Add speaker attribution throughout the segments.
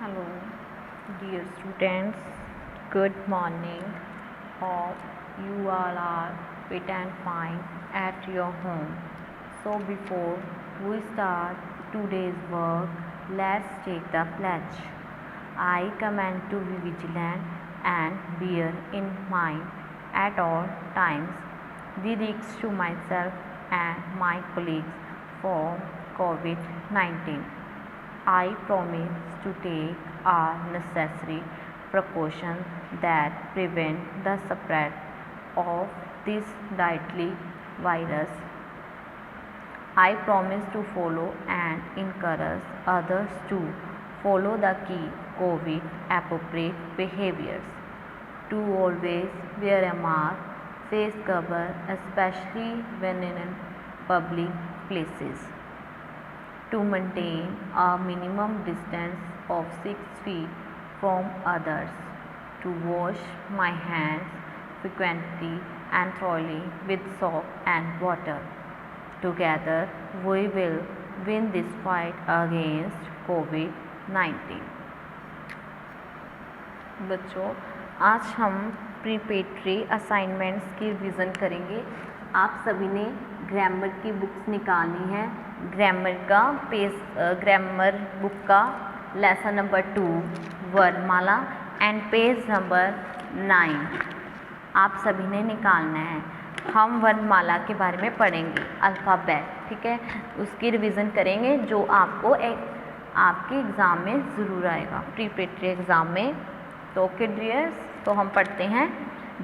Speaker 1: Hello, dear students. Good morning. Hope you all are fit and fine at your home. So before we start today's work, let's take the pledge. I command to be vigilant and bear in mind at all times the risks to myself and my colleagues for COVID-19. I promise to take all necessary precautions that prevent the spread of this deadly virus. I promise to follow and encourage others to follow the key COVID appropriate behaviors. To always wear a mask, face cover, especially when in public places. To maintain a minimum distance of 6 feet from others, to wash my hands frequently and thoroughly with soap and water. Together we will win this fight against COVID-19. बच्चों, आज हम preparatory assignments की revision करेंगे। आप सभी ने grammar की books निकालनी है। ग्रामर बुक का लेसन नंबर 2 वर्णमाला एंड पेज नंबर 9 आप सभी ने निकालना है। हम वर्णमाला के बारे में पढ़ेंगे, अल्फ़ाबेट, ठीक है। उसकी रिवीजन करेंगे जो आपको आपके एग्ज़ाम में ज़रूर आएगा, प्रिपरेटरी एग्ज़ाम में। तो ओके डियर्स, तो हम पढ़ते हैं।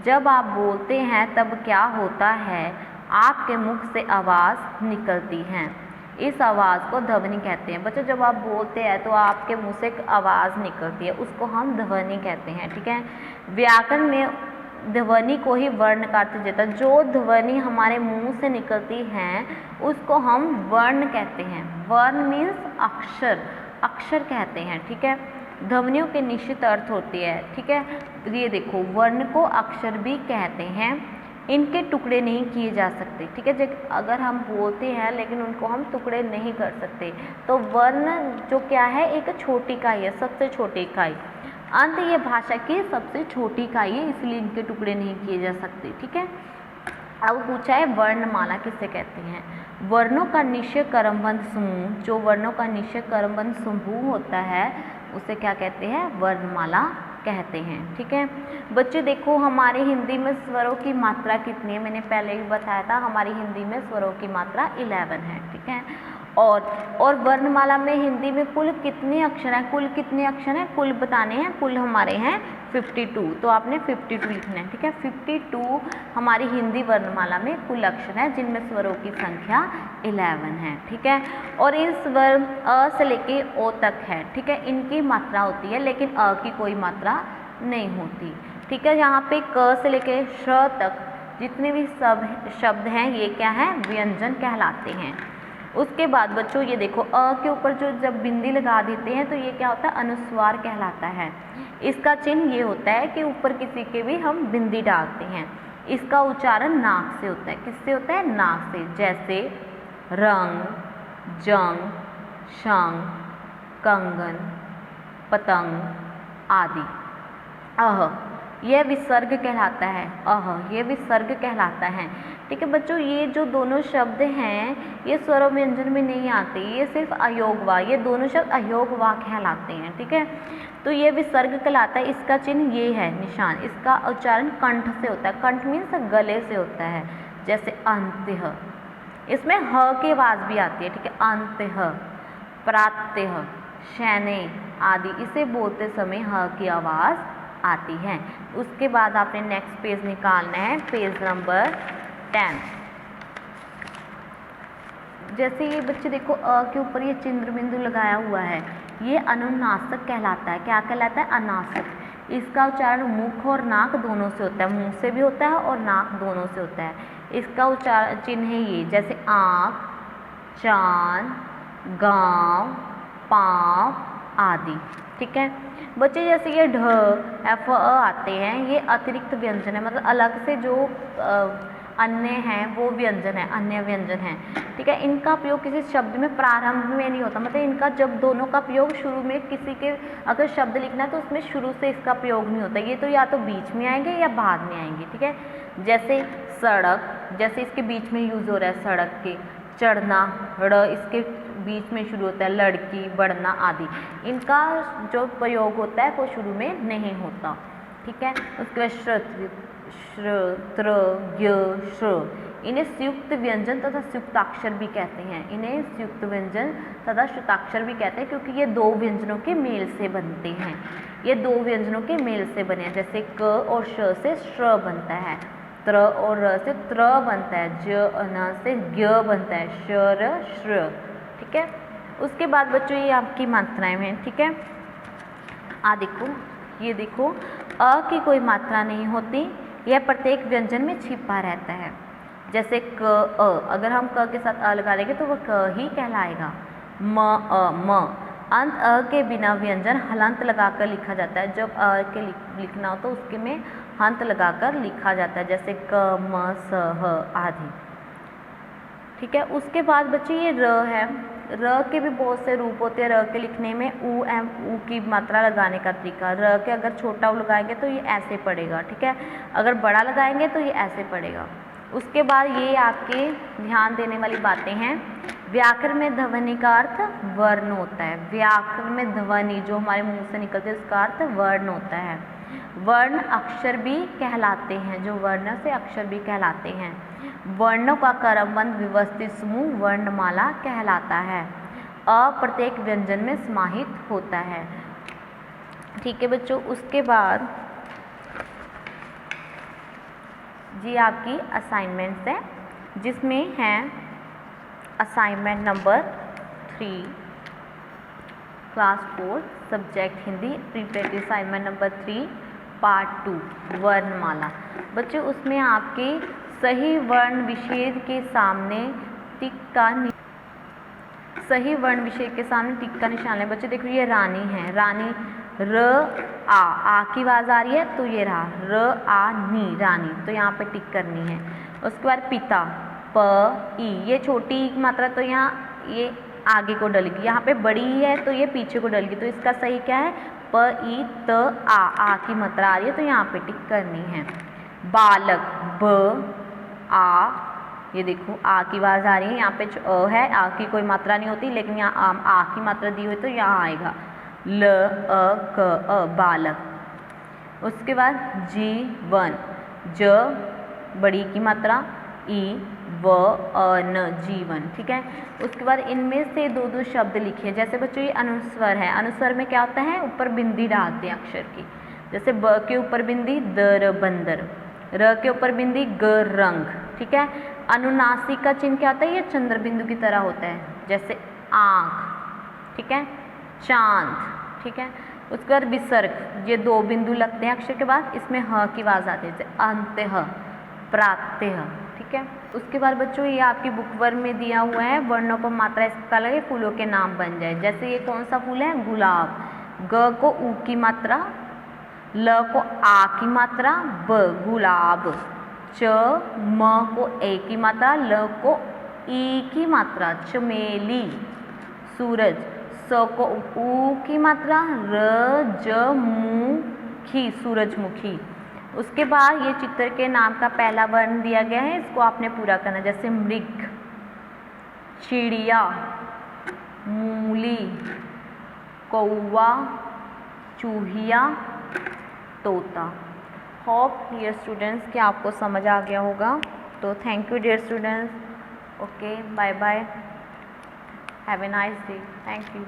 Speaker 1: जब आप बोलते हैं तब क्या होता है? आपके मुख से आवाज़ निकलती है। इस आवाज़ को ध्वनि कहते हैं। बच्चों, जब आप बोलते हैं तो आपके मुंह से एक आवाज़ निकलती है, उसको हम ध्वनि कहते हैं, ठीक है। व्याकरण में ध्वनि को ही वर्ण का अर्थ देता है। जो ध्वनि हमारे मुंह से निकलती हैं उसको हम वर्ण कहते हैं। वर्ण मीन्स अक्षर, अक्षर कहते हैं, ठीक है। ध्वनियों के निश्चित अर्थ होती है, ठीक है। ये देखो, वर्ण को अक्षर भी कहते हैं। इनके टुकड़े नहीं किए जा सकते, ठीक है। अगर हम बोलते हैं लेकिन उनको हम टुकड़े नहीं कर सकते, तो वर्ण जो क्या है, एक छोटी इकाई है, सबसे छोटी इकाई। अंत ये भाषा की सबसे छोटी इकाई है, इसलिए इनके टुकड़े नहीं किए जा सकते, ठीक है। अब पूछा है वर्णमाला किसे कहते हैं? वर्णों का निश्चय क्रमबद्ध समूह, जो वर्णों का निश्चय क्रमबद्ध समूह होता है उसे क्या कहते हैं? वर्णमाला कहते हैं, ठीक है। बच्चे देखो, हमारे हिंदी में स्वरों की मात्रा कितनी है? मैंने पहले भी बताया था, हमारी हिंदी में स्वरों की मात्रा 11 है, ठीक है। और वर्णमाला में हिंदी में कुल कितने अक्षर हैं? कुल कितने अक्षर हैं कुल बताने हैं। कुल हमारे हैं 52, तो आपने 52 लिखना है, ठीक है। 52 हमारी हिंदी वर्णमाला में कुल अक्षर हैं, जिनमें स्वरों की संख्या 11 है, ठीक है। और इन स्वर अ से लेके ओ तक है, ठीक है। इनकी मात्रा होती है, लेकिन अ की कोई मात्रा नहीं होती, ठीक है। यहाँ पे क से लेके श तक जितने भी शब्द हैं ये क्या है? व्यंजन कहलाते हैं। उसके बाद बच्चों ये देखो, अ के ऊपर जो जब बिंदी लगा देते हैं तो ये क्या होता है? अनुस्वार कहलाता है। इसका चिन्ह ये होता है कि ऊपर किसी के भी हम बिंदी डालते हैं। इसका उच्चारण नाक से होता है। किससे होता है? नाक से। जैसे रंग, जंग, शंग, कंगन, पतंग आदि। अह यह विसर्ग कहलाता है। अह ये विसर्ग कहलाता है, ठीक है। बच्चों, ये जो दोनों शब्द हैं ये स्वर व्यंजन में नहीं आते, ये सिर्फ अयोगवा, ये दोनों शब्द अयोगवा कहलाते हैं, ठीक है। तो ये विसर्ग कहलाता है। इसका चिन्ह ये है, निशान। इसका उच्चारण कंठ से होता है। कंठ मीन्स गले से होता है। जैसे अंत्य, इसमें ह की आवाज़ भी आती है, ठीक है। अंत्य, प्रातः, शैने आदि, इसे बोलते समय ह की आवाज़ आती है। उसके बाद आपने नेक्स्ट पेज निकालना है, पेज नंबर 10। जैसे ये बच्चे देखो, अ के ऊपर ये चिंद्र बिंदु लगाया हुआ है, ये अनुनासिक कहलाता है। क्या कहलाता है? अनासिक। इसका उच्चारण मुख और नाक दोनों से होता है। मुंह से भी होता है और नाक दोनों से होता है। इसका उच्चारण चिन्ह है ये, जैसे आँख, चांद, गाँव, पाँव आदि, ठीक है। बच्चे जैसे ये ढ, एफ, अ आते हैं, ये अतिरिक्त व्यंजन है, मतलब अलग से जो अन्य हैं वो व्यंजन है, अन्य व्यंजन है, ठीक है। इनका प्रयोग किसी शब्द में प्रारंभ में नहीं होता, मतलब इनका जब दोनों का प्रयोग शुरू में किसी के अगर शब्द लिखना है तो उसमें शुरू से इसका प्रयोग नहीं होता, ये तो या तो बीच में आएंगे या बाद में आएंगे, ठीक है। जैसे सड़क, जैसे इसके बीच में यूज़ हो रहा है सड़क के, चढ़ना ड़ इसके बीच में शुरू होता है, लड़की, बढ़ना आदि, इनका जो प्रयोग होता है वो शुरू में नहीं होता, ठीक है। उसके बाद श्र, त्र, ज्ञ, श्र, इन्हें संयुक्त व्यंजन तथा संयुक्ताक्षर भी कहते हैं, इन्हें संयुक्त व्यंजन तथा संयुक्ताक्षर भी कहते हैं, क्योंकि ये दो व्यंजनों के मेल से बनते हैं, ये दो व्यंजनों के मेल से बने हैं। जैसे क और श से श्र बनता है, त्र और र से त्र बनता है, ज न से ज्ञ बनता है, श र श्र, ठीक है। उसके बाद बच्चों ये आपकी मात्राएं हैं, ठीक है। देखो, ये देखो, अ की कोई मात्रा नहीं होती, यह प्रत्येक व्यंजन में छिपा रहता है। जैसे क अ, अगर हम क के साथ अ लगा देंगे तो वह क ही कहलाएगा। म अ म, अंत अ के बिना व्यंजन हलंत लगाकर लिखा जाता है। जब अ के लिखना हो तो उसके में हंत लगाकर लिखा जाता है, जैसे क म स ह आदि, ठीक है। उसके बाद बच्चे ये र है, र के भी बहुत से रूप होते हैं। र के लिखने में ऊ की मात्रा लगाने का तरीका, र के अगर छोटा ऊ लगाएंगे तो ये ऐसे पड़ेगा, ठीक है, अगर बड़ा लगाएंगे तो ये ऐसे पड़ेगा। उसके बाद ये आपके ध्यान देने वाली बातें हैं। व्याकरण में ध्वनि का अर्थ वर्ण होता है, व्याकरण में ध्वनि जो हमारे मुंह से निकलती है उसका अर्थ वर्ण होता है। वर्ण अक्षर भी कहलाते हैं, जो वर्ण से अक्षर भी कहलाते हैं। वर्णों का क्रमबद्ध व्यवस्थित समूह वर्णमाला कहलाता है। अ प्रत्येक व्यंजन में समाहित होता है, ठीक है बच्चों। उसके बाद जी आपकी असाइनमेंट्स है, जिसमें है assignment number 3 class 4 subject Hindi, preparatory assignment number 3 part 2 वर्णमाला। बच्चों उसमें आपके सही वर्ण विशेष के सामने टिक का सही वर्ण विशेष के सामने टिक का निशान है। बच्चों देखो ये रानी है, रानी र आ की आवाज़ आ रही है तो ये रहा र आ नी, रानी, तो यहाँ पे टिक करनी है। उसके बाद पिता, प ई, ये छोटी मात्रा तो यहाँ ये आगे को डलेगी, यहाँ पे बड़ी है तो ये पीछे को डलेगी, तो इसका सही क्या है, प ई त आ की मात्रा आ रही है तो यहाँ पे टिक करनी है। बालक, ब आ, ये देखो आ की आवाज़ आ रही है, यहाँ पे अ है, आ की कोई मात्रा नहीं होती, लेकिन यहाँ आ की मात्रा दी हुई तो यहाँ आएगा ल अ क अ, बालक। उसके बाद जीवन, ज बड़ी की मात्रा, ई व अ न, जीवन, ठीक है। उसके बाद इनमें से दो दो शब्द लिखे, जैसे बच्चों ये अनुस्वर है, अनुस्वर में क्या होता है, ऊपर बिंदी डालते हैं अक्षर की, जैसे ब के ऊपर बिंदी दर बंदर, र के ऊपर बिंदी ग रंग, ठीक है। अनुनासिक का चिन्ह क्या होता है, ये चंद्र बिंदु की तरह होता है, जैसे आँख, ठीक है, चांद, ठीक है। उसके बाद विसर्ग, ये दो बिंदु लगते हैं अक्षर के बाद, इसमें ह की आवाज़ आती है, जैसे अंत्यः, प्रात्यः, ठीक है। उसके बाद बच्चों ये आपकी बुक वर्क में दिया हुआ है, वर्णों पर मात्रा इसका लगे फूलों के नाम बन जाए। जैसे ये कौन सा फूल है, गुलाब, ग को ऊ की मात्रा, ल को आ की मात्रा, ब गुलाब, च म को ए की मात्रा, ल को ई की मात्रा, चमेली, सूरज, स को ऊ की मात्रा, र ज मुखी, सूरजमुखी। उसके बाद ये चित्र के नाम का पहला वर्ण दिया गया है, इसको आपने पूरा करना, जैसे मृग, चिड़िया, मूली, कौवा, चूहिया, तोता। होप डियर स्टूडेंट्स कि आपको समझ आ गया होगा। तो thank you dear students, okay bye bye, have a nice day, thank you.